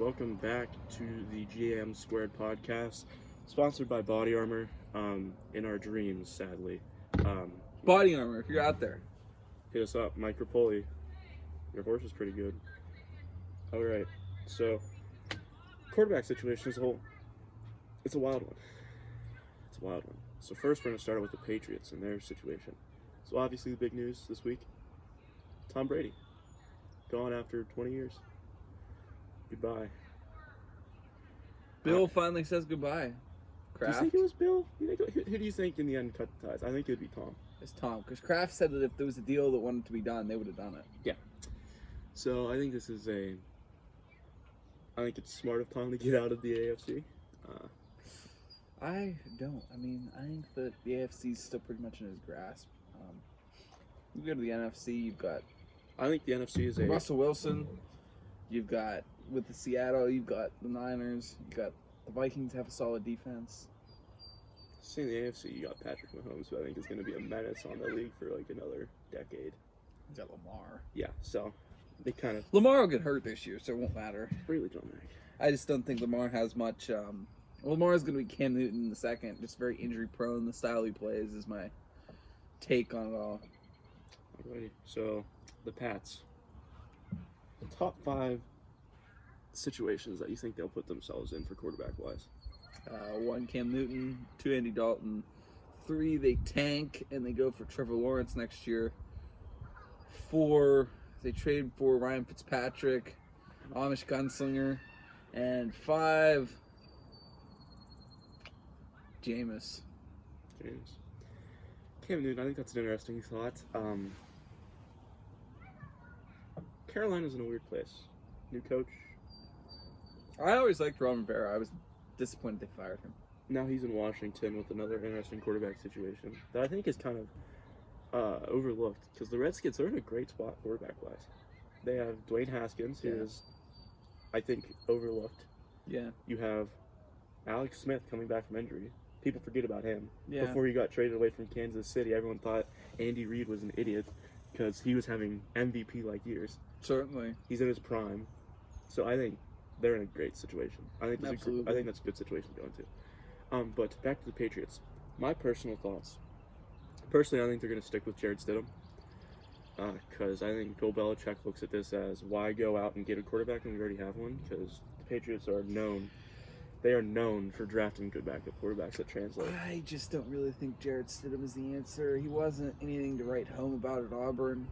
welcome back to the GAM Squared podcast, sponsored by Body Armor. In our dreams, sadly. Body Armor, if you're out there. Hit us up, Mike Rapoli. Your horse is pretty good. All right, so quarterback situation as a whole, it's a wild one. It's a wild one. So first, we're going to start out with the Patriots and their situation. So obviously, the big news this week: Tom Brady, gone after 20 years. Goodbye. Bill finally says goodbye. Kraft. Do you think it was Bill? Who do you think in the end cut the ties? I think it would be Tom. It's Tom, because Kraft said that if there was a deal that wanted to be done, they would have done it. Yeah. So I think this is I think it's smart of Tom to get out of the AFC. I don't. I mean, I think that the AFC is still pretty much in his grasp. You go to the NFC, you've got I think the NFC is Russell Wilson. You've got, with the Seattle, you've got the Niners. You've got the Vikings have a solid defense. Seeing the AFC, you got Patrick Mahomes, who I think is going to be a menace on the league for like another decade. You got Lamar. Yeah, so they kind of Lamar will get hurt this year, so it won't matter. really don't make. I just don't think Lamar has much. Lamar's going to be Cam Newton in the second, just very injury prone. The style he plays is my take on it all. Alrighty, so the Pats. The top 5 situations that you think they'll put themselves in for quarterback-wise. 1, Cam Newton. 2, Andy Dalton. 3, they tank and they go for Trevor Lawrence next year. 4, they trade for Ryan Fitzpatrick, Amish gunslinger. And 5, Jameis. Cam Newton, I think that's an interesting thought. Carolina's in a weird place. New coach. I always liked Ron Rivera. I was disappointed they fired him. Now he's in Washington with another interesting quarterback situation that I think is kind of overlooked because the Redskins are in a great spot quarterback-wise. They have Dwayne Haskins, who is, I think, overlooked. Yeah. You have Alex Smith coming back from injury. People forget about him. Yeah. Before he got traded away from Kansas City, everyone thought Andy Reid was an idiot because he was having MVP-like years. Certainly. He's in his prime. So I think they're in a great situation. I think that's a good situation to go into. But back to the Patriots. My personal thoughts. Personally, I think they're going to stick with Jarrett Stidham. Because I think Bill Belichick looks at this as, why go out and get a quarterback when we already have one? Because the Patriots are known. They are known for drafting good backup quarterbacks that translate. I just don't really think Jarrett Stidham is the answer. He wasn't anything to write home about at Auburn.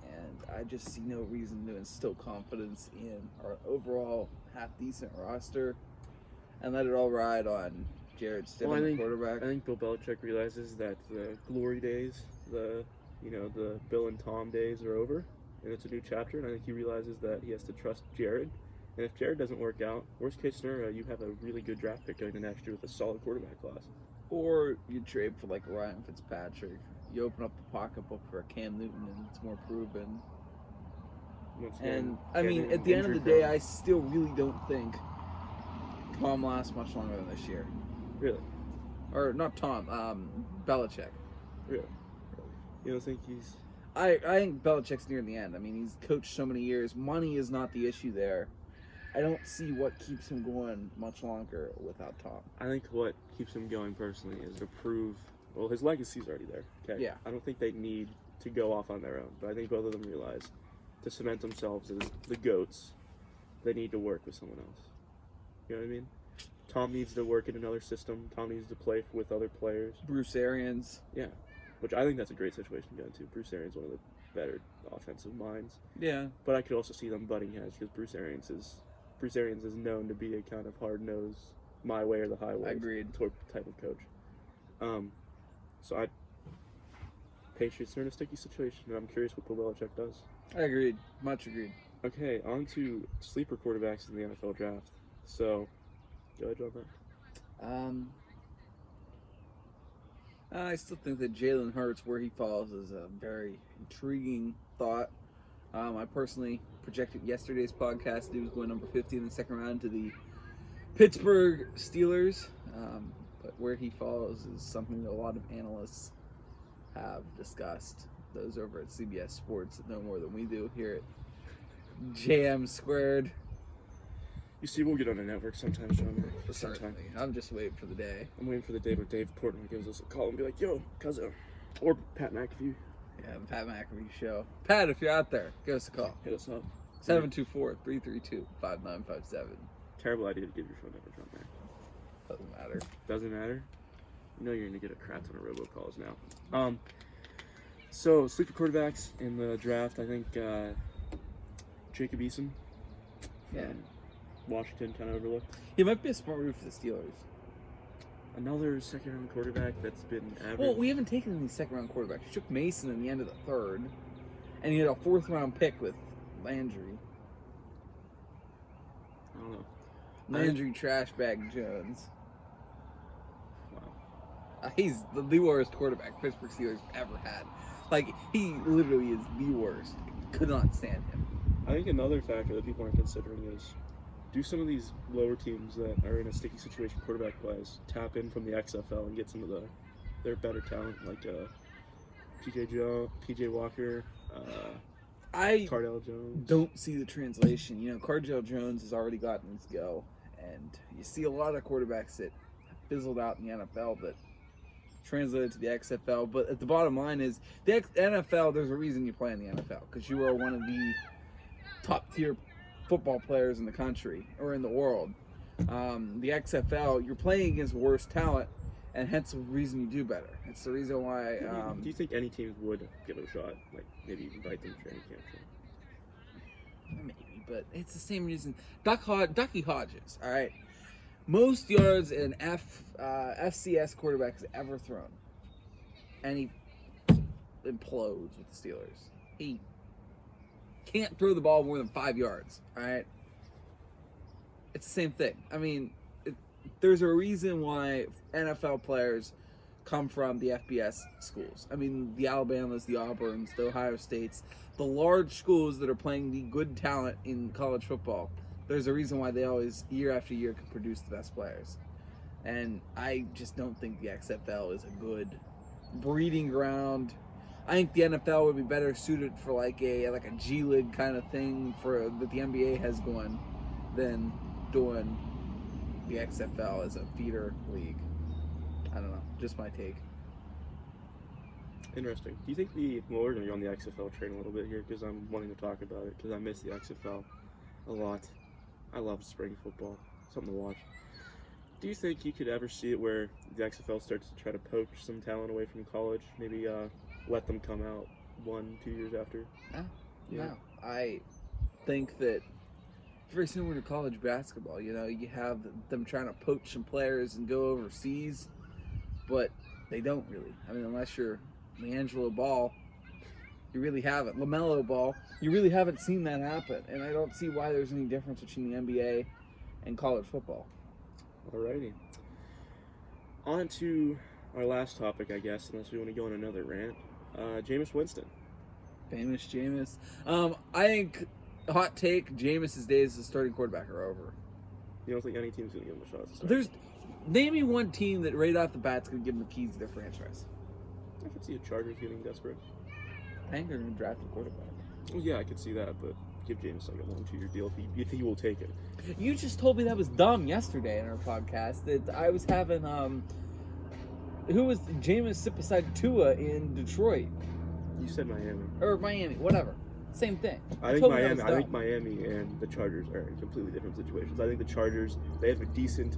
And I just see no reason to instill confidence in our overall half-decent roster and let it all ride on Jarrett Stidham, the quarterback. I think Bill Belichick realizes that the glory days, the Bill and Tom days are over, and it's a new chapter. And I think he realizes that he has to trust Jared. And if Jared doesn't work out, worst case scenario, you have a really good draft pick going into next year with a solid quarterback class. Or you trade for like Ryan Fitzpatrick. You open up the pocketbook for a Cam Newton, and it's more proven. And I mean, at the end of the day, I still really don't think Tom lasts much longer than this year. Really? Or not Tom, Belichick. Really? You don't think he's... I think Belichick's near the end. I mean, he's coached so many years. Money is not the issue there. I don't see what keeps him going much longer without Tom. I think what keeps him going personally is to prove... Well, his legacy's already there. Okay. Yeah. I don't think they need to go off on their own, but I think both of them realize to cement themselves as the GOATs, they need to work with someone else. You know what I mean? Tom needs to work in another system. Tom needs to play with other players. Bruce Arians. Yeah. Which I think that's a great situation to go into. Bruce Arians, one of the better offensive minds. Yeah. But I could also see them butting heads because Bruce Arians is known to be a kind of hard-nosed, my way or the highway type of coach. So Patriots are in a sticky situation, and I'm curious what Bill Belichick does. I agreed. Much agreed. Okay, on to sleeper quarterbacks in the NFL draft. So, go ahead on that. I still think that Jalen Hurts, where he falls, is a very intriguing thought. I personally projected yesterday's podcast that he was going number 50 in the second round to the Pittsburgh Steelers. But where he falls is something that a lot of analysts have discussed. Those over at CBS Sports that know more than we do here at JM Squared. You see, we'll get on a network sometime, Sean. Sometime. Certainly. I'm just waiting for the day. I'm waiting for the day where Dave Portnoy gives us a call and be like, "Yo, cousin," or Pat McAfee. Yeah, the Pat McAfee Show. Pat, if you're out there, give us a call. Hit us up. 724-332-5957. Terrible idea to give your phone number, John Mac. Doesn't matter. Doesn't matter. You know you're gonna get a crap ton of robocalls now. So sleeper quarterbacks in the draft, I think Jacob Eason. Yeah. Washington kind of overlooked. He might be a smart move for the Steelers. Another second-round quarterback that's been average. Well, we haven't taken any second-round quarterbacks. You took Mason in the end of the third, and you had a fourth-round pick with Landry. I don't know. Landry trash bag Jones. Wow. He's the worst quarterback Pittsburgh Steelers ever had. Like, he literally is the worst. Could not stand him. I think another factor that people aren't considering is, do some of these lower teams that are in a sticky situation quarterback-wise tap in from the XFL and get some of their better talent, like PJ Walker, Cardale Jones. Don't see the translation. You know, Cardale Jones has already gotten his go, and you see a lot of quarterbacks that fizzled out in the NFL that translated to the XFL. But at the bottom line is, the NFL, there's a reason you play in the NFL, because you are one of the top-tier football players in the country or in the world. The XFL, you're playing against worse talent, and hence the reason you do better. It's the reason why. Do you think any teams would give it a shot? Like maybe invite them to training camp? Maybe, but it's the same reason. Ducky Hodges, all right, most yards an FCS quarterback has ever thrown, and he implodes with the Steelers. He can't throw the ball more than 5 yards, all right? It's the same thing. I mean, there's a reason why NFL players come from the FBS schools. I mean, the Alabamas, the Auburns, the Ohio States, the large schools that are playing the good talent in college football. There's a reason why they always, year after year, can produce the best players. And I just don't think the XFL is a good breeding ground. I think the NFL would be better suited for like a G League kind of thing that the NBA has going than doing the XFL as a feeder league. I don't know, just my take. Interesting. Do you think we're going to be on the XFL train a little bit here, because I'm wanting to talk about it, because I miss the XFL a lot. I love spring football. Something to watch. Do you think you could ever see it where the XFL starts to try to poach some talent away from college? Maybe let them come out 1-2 years after? No. I think that very similar to college basketball. You know, you have them trying to poach some players and go overseas, but they don't really. I mean, unless you're LiAngelo Ball, you really haven't. LaMelo Ball, you really haven't seen that happen. And I don't see why there's any difference between the NBA and college football. Alrighty. On to our last topic, I guess, unless we want to go on another rant. Jameis Winston. Famous Jameis. I think, hot take, Jameis' days as a starting quarterback are over. You don't think any team's going to give him a shot as a starter? Name me one team that right off the bat's going to give him the keys to their franchise. I could see the Chargers getting desperate. I think they're going to draft a quarterback. Well, yeah, I could see that, but give Jameis like a 1-2 year deal if he will take it. You just told me that was dumb yesterday in our podcast, that I was having, who was Jameis sit beside Tua in Detroit? You said Miami. Or Miami, whatever. Same thing. I think Miami and the Chargers are in completely different situations. I think the Chargers, they have a decent,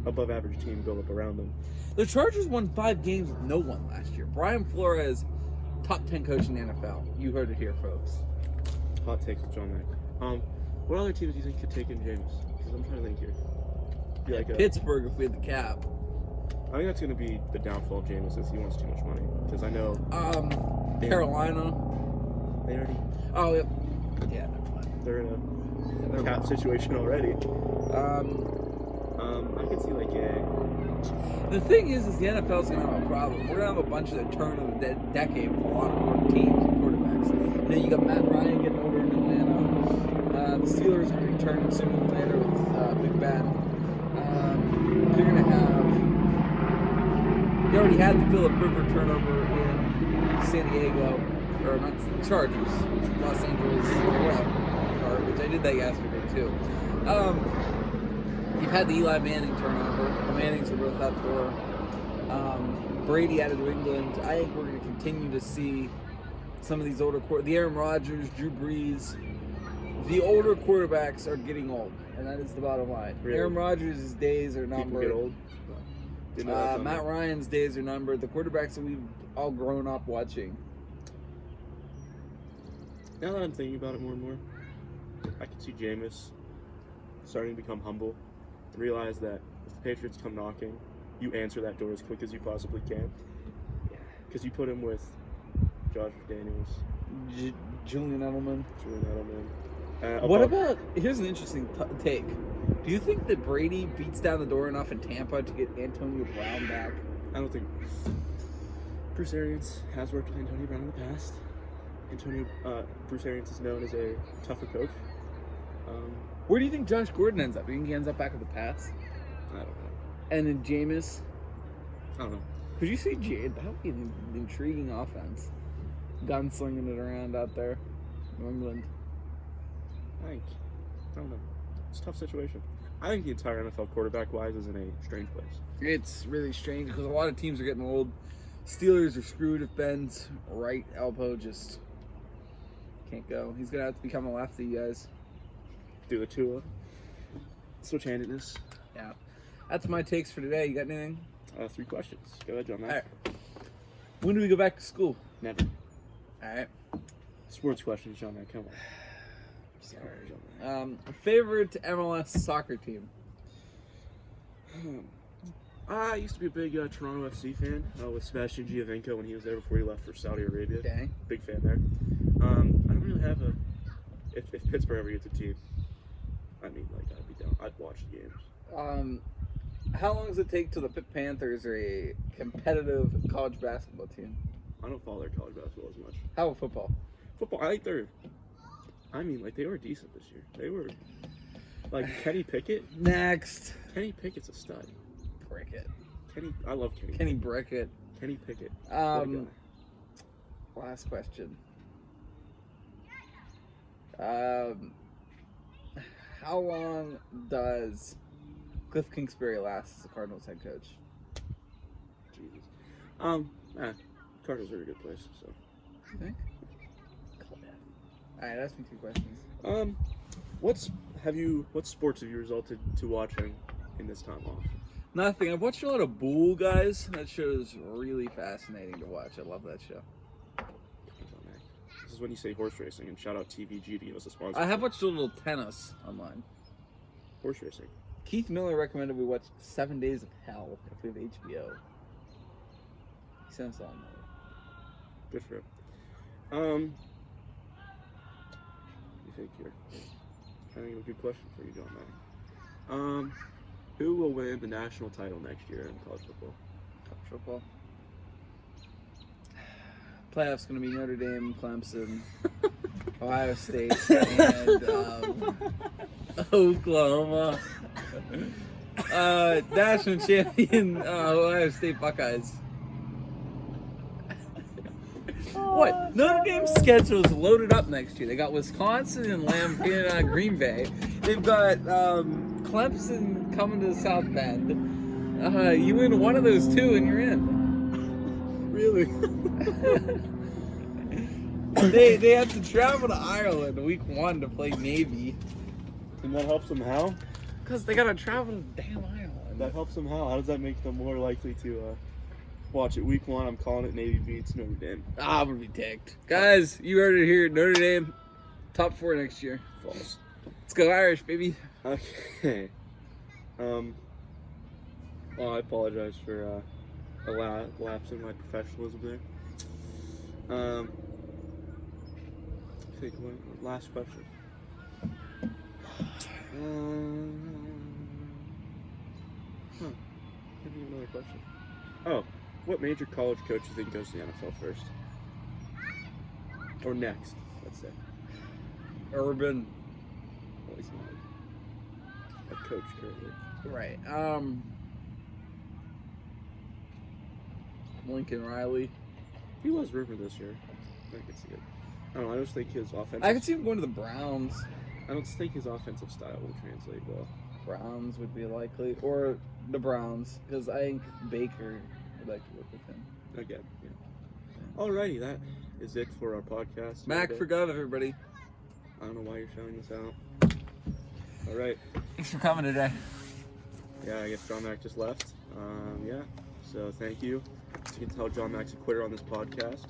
above average team built up around them. The Chargers won 5 games with no one last year. Brian Flores, top 10 coach in the NFL. You heard it here, folks. Hot takes with John Mack. What other teams do you think could take in Jameis? Because I'm trying to think here. Pittsburgh, if we had the cap. I think that's going to be the downfall of Jameis, is he wants too much money. Because I know... Carolina. They already... Oh, yeah, never mind. They're in a cap situation already. I could see like The thing is the NFL's going to have a problem. We're going to have a bunch of the turn of the decade with a lot of teams and quarterbacks. And then you got Matt Ryan getting older in Atlanta. The Steelers are going to turn sooner than later with Big Ben. You're going to have... You already had the Phillip Rivers turnover in San Diego. Or not the Chargers. Los Angeles. Well, garbage. I did that yesterday too. You've had the Eli Manning turnover. The Mannings are both out the door. Brady out of New England. I think we're going to continue to see some of these older the Aaron Rodgers, Drew Brees. The older quarterbacks are getting old, and that is the bottom line. Really? Aaron Rodgers' days are numbered. People get old. Matt Ryan's days are numbered. The quarterbacks that we've all grown up watching. Now that I'm thinking about it more and more, I can see Jameis starting to become humble and realize that if the Patriots come knocking, you answer that door as quick as you possibly can. Yeah. Because you put him with Josh McDaniels, Julian Edelman. What about, here's an interesting take. Do you think that Brady beats down the door enough in Tampa to get Antonio Brown back? I don't think Bruce Arians has worked with Antonio Brown in the past. Bruce Arians is known as a tougher coach. Where do you think Josh Gordon ends up? Do you think he ends up back at the Pats? I don't know. And then Jameis? I don't know. Could you see Jade? That would be an intriguing offense. Gunslinging it around out there. New England. I don't know. It's a tough situation. I think the entire NFL quarterback-wise is in a strange place. It's really strange because a lot of teams are getting old. Steelers are screwed if Ben's right elbow just can't go. He's going to have to become a lefty, guys. Do the Tua. Switch-handedness. Yeah. That's my takes for today. You got anything? 3 questions. Go ahead, John. All right. When do we go back to school? Never. All right. Sports questions, John. Come on. Sorry. Favorite MLS soccer team? I used to be a big Toronto FC fan with Sebastian Giovinco when he was there before he left for Saudi Arabia. Dang. Big fan there. I don't really have a... If Pittsburgh ever gets a team, I mean, like, I'd be down. I'd watch the games. How long does it take till the Pitt Panthers are a competitive college basketball team? I don't follow their college basketball as much. How about football? Football, I think they were decent this year. They were, like, Kenny Pickett. Next. Kenny Pickett's a stud. Brickett. I love Kenny. Kenny Brickett. Kenny Pickett. Last question. How long does Cliff Kingsbury last as the Cardinals head coach? Jesus. Cardinals are a good place, so. You think? Alright, ask me 2 questions. What sports have you resulted to watching in this time off? Nothing. I've watched a lot of Bull, guys. That show is really fascinating to watch. I love that show. This is when you say horse racing, and shout out TVG to give us a sponsor. I have watched a little tennis online. Horse racing. Keith Miller recommended we watch 7 Days of Hell if we have HBO. He sent us all a note. Good for him. You think here? I think a good question for you, John Mack. Who will win the national title next year in college football? College football. Playoffs going to be Notre Dame, Clemson, Ohio State, and Oklahoma. National champion Ohio State Buckeyes. What? Notre Dame's schedule is loaded up next year. They got Wisconsin and Green Bay. They've got Clemson coming to South Bend. You win one of those 2 and you're in. Really? They have to travel to Ireland week 1 to play Navy. And that helps them how? Because they gotta travel to damn Ireland. That helps them how? How does that make them more likely to watch it week 1? I'm calling it Navy beats Notre Dame. I'm gonna be ticked. Guys, you heard it here. Notre Dame, top 4 next year. False. Let's go Irish, baby. Okay. Well, I apologize for a lapse in my professionalism there. I think last question. Give me another question. Oh, what major college coach do you think goes to the NFL first? Or next, let's say. Urban. Well, he's not a coach currently. Right. Lincoln Riley. He was rumored this year. I can see it. I don't know. I just think his offensive... I could see him going to the Browns. I don't think his offensive style will translate well. Browns would be likely, or the Browns, because I think Baker would like to work with him. Again, yeah. Alrighty, that is it for our podcast. Mac for Gov, everybody. I don't know why you're shouting this out. Alright. Thanks for coming today. Yeah, I guess John Mac just left. Yeah, so thank you. As you can tell, John Mac's a quitter on this podcast.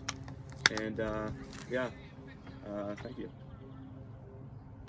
And, yeah, thank you.